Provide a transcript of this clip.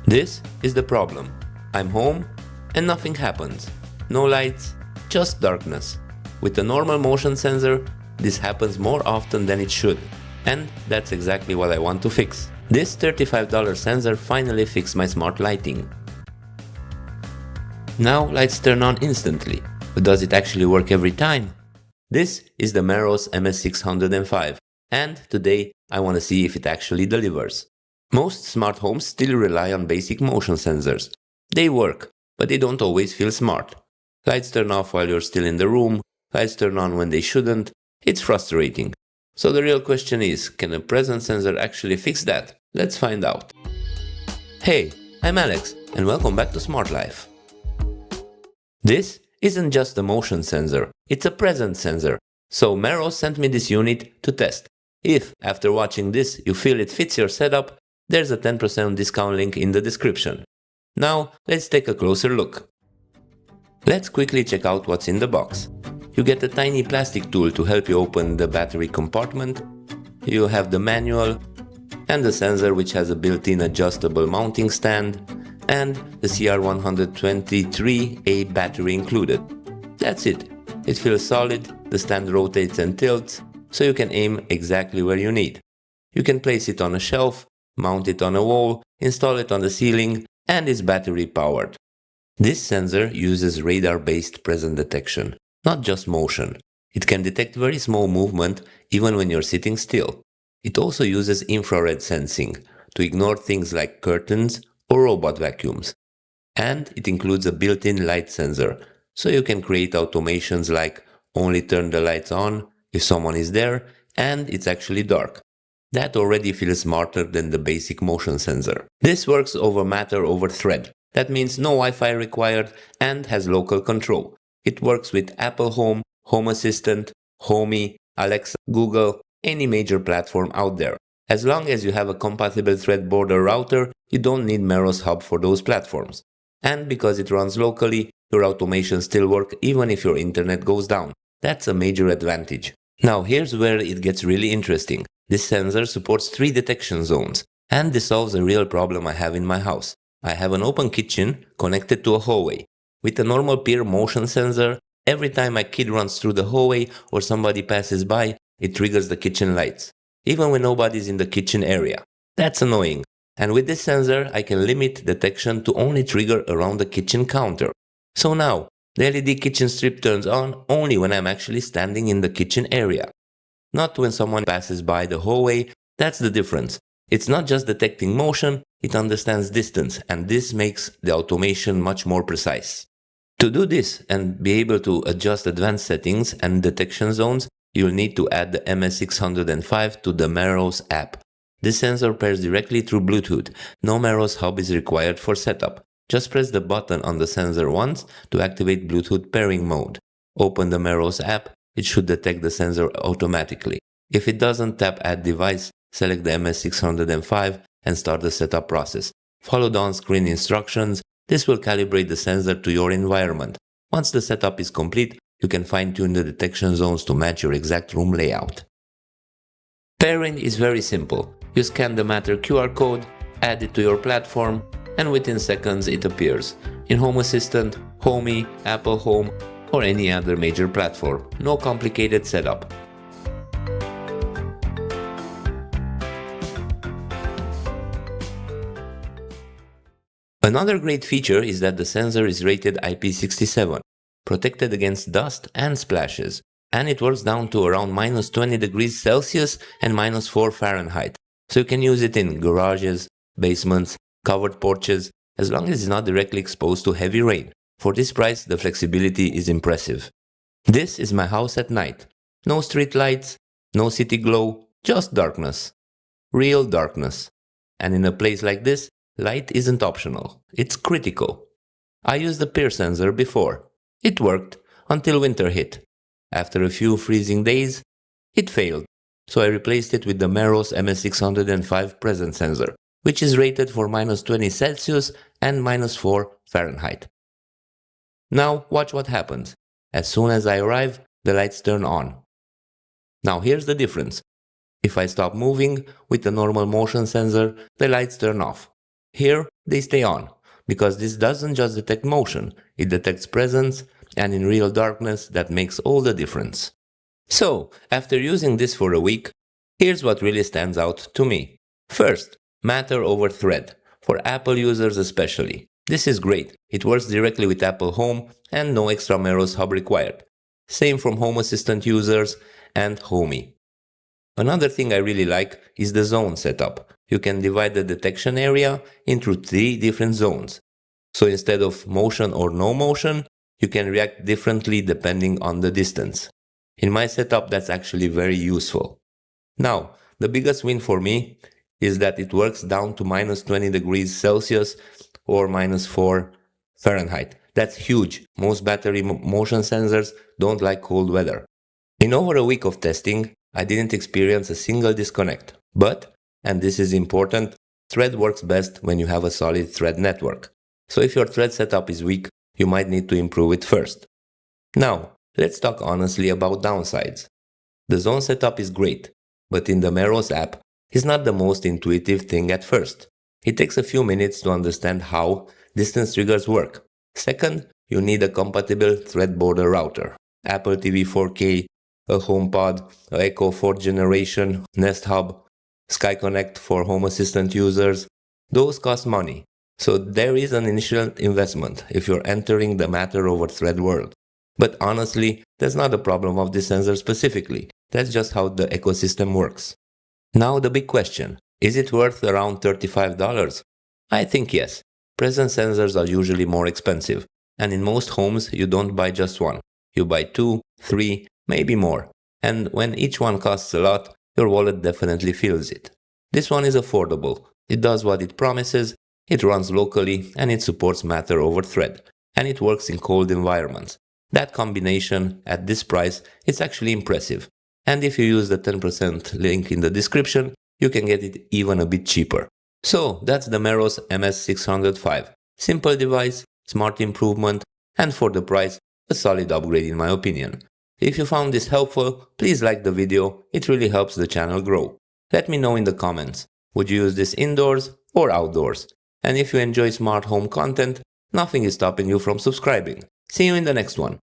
This is the problem. I'm home and nothing happens. No lights, just darkness. With a normal motion sensor, this happens more often than it should. And that's exactly what I want to fix. This $35 sensor finally fixed my smart lighting. Now lights turn on instantly, but does it actually work every time? This is the Meross MS605, and today I want to see if it actually delivers. Most smart homes still rely on basic motion sensors. They work, but they don't always feel smart. Lights turn off while you're still in the room, lights turn on when they shouldn't. It's frustrating. So the real question is, can a presence sensor actually fix that? Let's find out. Hey, I'm Alex, and welcome back to Smart Life. This isn't just a motion sensor, it's a presence sensor. So Meross sent me this unit to test. If, after watching this, you feel it fits your setup, there's a 10% discount link in the description. Now, let's take a closer look. Let's quickly check out what's in the box. You get a tiny plastic tool to help you open the battery compartment. You have the manual and the sensor, which has a built-in adjustable mounting stand, and the CR123A battery included. That's it. It feels solid, the stand rotates and tilts, so you can aim exactly where you need. You can place it on a shelf, mount it on a wall, install it on the ceiling, and it's battery powered. This sensor uses radar-based presence detection, not just motion. It can detect very small movement even when you're sitting still. It also uses infrared sensing to ignore things like curtains or robot vacuums. And it includes a built-in light sensor, so you can create automations like only turn the lights on if someone is there and it's actually dark. That already feels smarter than the basic motion sensor. This works over Matter over Thread. That means no Wi-Fi required and has local control. It works with Apple Home, Home Assistant, Homey, Alexa, Google, any major platform out there. As long as you have a compatible Thread border router, you don't need Meross Hub for those platforms. And because it runs locally, your automations still work even if your internet goes down. That's a major advantage. Now here's where it gets really interesting. This sensor supports 3 detection zones, and this solves a real problem I have in my house. I have an open kitchen connected to a hallway. With a normal peer motion sensor, every time my kid runs through the hallway or somebody passes by, it triggers the kitchen lights, even when nobody's in the kitchen area. That's annoying. And with this sensor, I can limit detection to only trigger around the kitchen counter. So now, the LED kitchen strip turns on only when I'm actually standing in the kitchen area. Not when someone passes by the hallway. That's the difference. It's not just detecting motion, it understands distance, and this makes the automation much more precise. To do this and be able to adjust advanced settings and detection zones, you'll need to add the MS605 to the Meross app. This sensor pairs directly through Bluetooth. No Meross hub is required for setup. Just press the button on the sensor once to activate Bluetooth pairing mode. Open the Meross app, it should detect the sensor automatically. If it doesn't, tap Add Device, select the MS605 and start the setup process. Follow the on-screen instructions. This will calibrate the sensor to your environment. Once the setup is complete, you can fine-tune the detection zones to match your exact room layout. Pairing is very simple. You scan the Matter QR code, add it to your platform, and within seconds it appears in Home Assistant, Homey, Apple Home, or any other major platform. No complicated setup. Another great feature is that the sensor is rated IP67, protected against dust and splashes, and it works down to around -20 degrees Celsius and -4 Fahrenheit. So you can use it in garages, basements, covered porches, as long as it's not directly exposed to heavy rain. For this price, the flexibility is impressive. This is my house at night. No street lights, no city glow, just darkness. Real darkness. And in a place like this, light isn't optional. It's critical. I used the peer sensor before. It worked until winter hit. After a few freezing days, it failed. So I replaced it with the Meross MS605 presence sensor, which is rated for -20 Celsius and -4 Fahrenheit. Now watch what happens. As soon as I arrive, the lights turn on. Now here's the difference. If I stop moving with the normal motion sensor, the lights turn off. Here, they stay on, because this doesn't just detect motion, it detects presence, and in real darkness, that makes all the difference. So, after using this for a week, here's what really stands out to me. First, matter over thread, for Apple users especially. This is great, it works directly with Apple Home and no extra Meross hub required. Same from Home Assistant users and Homey. Another thing I really like is the zone setup. You can divide the detection area into 3 different zones. So instead of motion or no motion, you can react differently depending on the distance. In my setup, that's actually very useful. Now, the biggest win for me is that it works down to minus 20 degrees Celsius or minus 4 Fahrenheit. That's huge. Most battery motion sensors don't like cold weather. In over a week of testing, I didn't experience a single disconnect. But, and this is important, thread works best when you have a solid thread network. So if your thread setup is weak, you might need to improve it first. Now, let's talk honestly about downsides. The zone setup is great, but in the Meross app, it's not the most intuitive thing at first. It takes a few minutes to understand how distance triggers work. Second, you need a compatible thread border router. Apple TV 4K, a HomePod, a Echo 4th generation, Nest Hub, Sky Connect for Home Assistant users. Those cost money. So there is an initial investment if you're entering the matter over thread world. But honestly, that's not a problem of this sensor specifically. That's just how the ecosystem works. Now the big question, is it worth around $35? I think yes. Presence sensors are usually more expensive, and in most homes you don't buy just one. You buy 2, 3, maybe more. And when each one costs a lot, your wallet definitely feels it. This one is affordable. It does what it promises, it runs locally, and it supports matter over thread. And it works in cold environments. That combination, at this price, it's actually impressive. And if you use the 10% link in the description, you can get it even a bit cheaper. So that's the Meross MS605. Simple device, smart improvement, and for the price, a solid upgrade in my opinion. If you found this helpful, please like the video, it really helps the channel grow. Let me know in the comments, would you use this indoors or outdoors? And if you enjoy smart home content, nothing is stopping you from subscribing. See you in the next one.